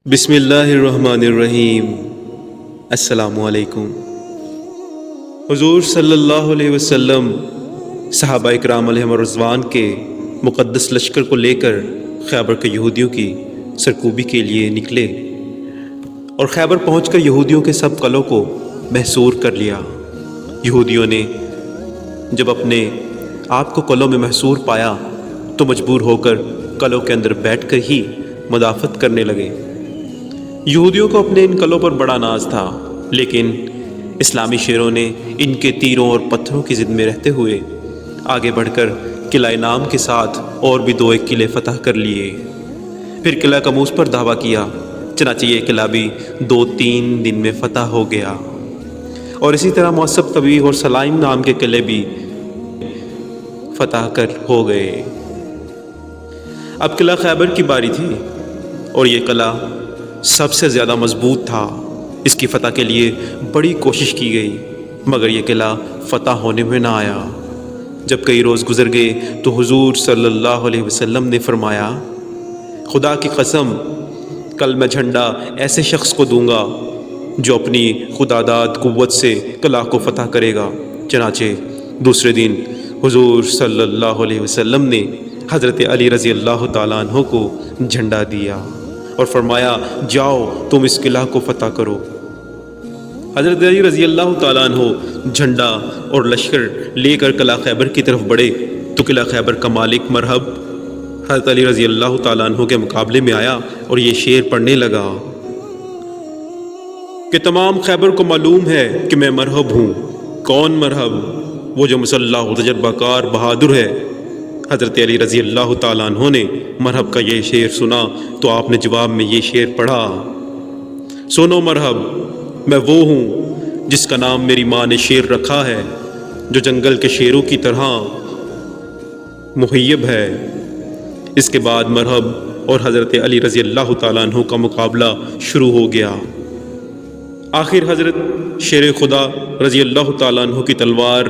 بسم اللہ الرحمن الرحیم۔ السلام علیکم۔ حضور صلی اللہ علیہ وسلم صحابہ اکرام علیہم الرضوان کے مقدس لشکر کو لے کر خیبر کے یہودیوں کی سرکوبی کے لیے نکلے اور خیبر پہنچ کر یہودیوں کے سب قلعوں کو محصور کر لیا۔ یہودیوں نے جب اپنے آپ کو قلعوں میں محصور پایا تو مجبور ہو کر قلعوں کے اندر بیٹھ کر ہی مدافعت کرنے لگے۔ یہودیوں کو اپنے ان قلعوں پر بڑا ناز تھا، لیکن اسلامی شیروں نے ان کے تیروں اور پتھروں کی ضد میں رہتے ہوئے آگے بڑھ کر قلعہ نام کے ساتھ اور بھی 2 قلعے فتح کر لیے۔ پھر قلعہ کموس پر دعویٰ کیا، چنانچہ یہ قلعہ بھی 2-3 دن میں فتح ہو گیا، اور اسی طرح معصب طبیع اور سلائم نام کے قلعے بھی فتح کر ہو گئے۔ اب قلعہ خیبر کی باری تھی، اور یہ قلعہ سب سے زیادہ مضبوط تھا۔ اس کی فتح کے لیے بڑی کوشش کی گئی، مگر یہ قلعہ فتح ہونے میں نہ آیا۔ جب کئی روز گزر گئے تو حضور صلی اللہ علیہ وسلم نے فرمایا، خدا کی قسم، کل میں جھنڈا ایسے شخص کو دوں گا جو اپنی خداداد قوت سے قلعہ کو فتح کرے گا۔ چنانچہ دوسرے دن حضور صلی اللہ علیہ وسلم نے حضرت علی رضی اللہ تعالیٰ عنہ کو جھنڈا دیا اور فرمایا، جاؤ تم اس قلعہ کو فتح کرو۔ حضرت علی رضی اللہ تعالیٰ عنہ جھنڈا اور لشکر لے کر قلعہ خیبر کی طرف بڑھے تو قلعہ خیبر کا مالک مرحب حضرت علی رضی اللہ تعالیٰ عنہ کے مقابلے میں آیا اور یہ شعر پڑھنے لگا کہ تمام خیبر کو معلوم ہے کہ میں مرحب ہوں۔ کون مرحب؟ وہ جو مسلح و تجربہ کار بہادر ہے۔ حضرت علی رضی اللہ تعالیٰ عنہ نے مرحب کا یہ شعر سنا تو آپ نے جواب میں یہ شعر پڑھا، سنو مرحب، میں وہ ہوں جس کا نام میری ماں نے شیر رکھا ہے، جو جنگل کے شیروں کی طرح مہیب ہے۔ اس کے بعد مرحب اور حضرت علی رضی اللہ تعالیٰ عنہ کا مقابلہ شروع ہو گیا۔ آخر حضرت شیر خدا رضی اللہ تعالیٰ عنہ کی تلوار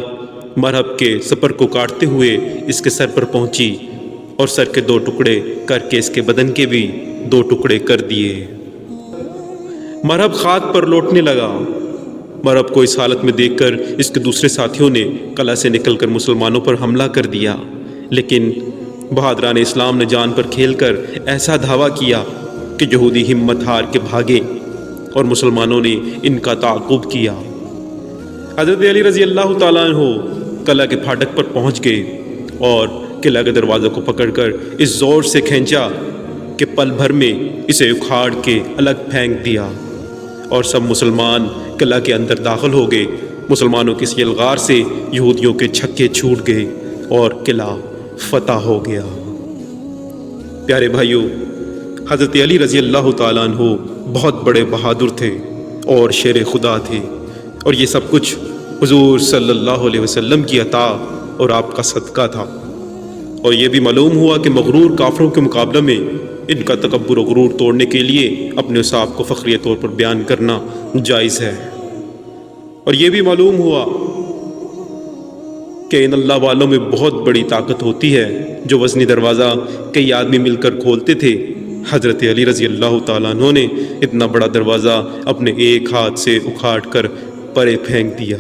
مرحب کے سپر کو کاٹتے ہوئے اس کے سر پر پہنچی اور سر کے 2 ٹکڑے کر کے اس کے بدن کے بھی 2 ٹکڑے کر دیے۔ مرحب خاک پر لوٹنے لگا۔ مرحب کو اس حالت میں دیکھ کر اس کے دوسرے ساتھیوں نے قلعہ سے نکل کر مسلمانوں پر حملہ کر دیا، لیکن بہادران اسلام نے جان پر کھیل کر ایسا دھاوا کیا کہ یہودی ہمت ہار کے بھاگے اور مسلمانوں نے ان کا تعاقب کیا۔ حضرت علی رضی اللہ تعالیٰ عنہ قلعہ کے پھاٹک پر پہنچ گئے اور قلعہ کے دروازے کو پکڑ کر اس زور سے کھینچا کہ پل بھر میں اسے اکھاڑ کے الگ پھینک دیا، اور سب مسلمان قلعہ کے اندر داخل ہو گئے۔ مسلمانوں کی اس یلغار سے یہودیوں کے چھکے چھوٹ گئے اور قلعہ فتح ہو گیا۔ پیارے بھائیوں، حضرت علی رضی اللہ تعالیٰ عنہ بہت بڑے بہادر تھے اور شیر خدا تھے، اور یہ سب کچھ حضور صلی اللہ علیہ وسلم کی عطا اور آپ کا صدقہ تھا۔ اور یہ بھی معلوم ہوا کہ مغرور کافروں کے مقابلے میں ان کا تکبر و غرور توڑنے کے لیے اپنے اوصاف کو فخریہ طور پر بیان کرنا جائز ہے۔ اور یہ بھی معلوم ہوا کہ ان اللہ والوں میں بہت بڑی طاقت ہوتی ہے، جو وزنی دروازہ کئی آدمی مل کر کھولتے تھے، حضرت علی رضی اللہ تعالیٰ عنہ نے اتنا بڑا دروازہ اپنے ایک ہاتھ سے اکھاڑ کر پرے پھینک دیا۔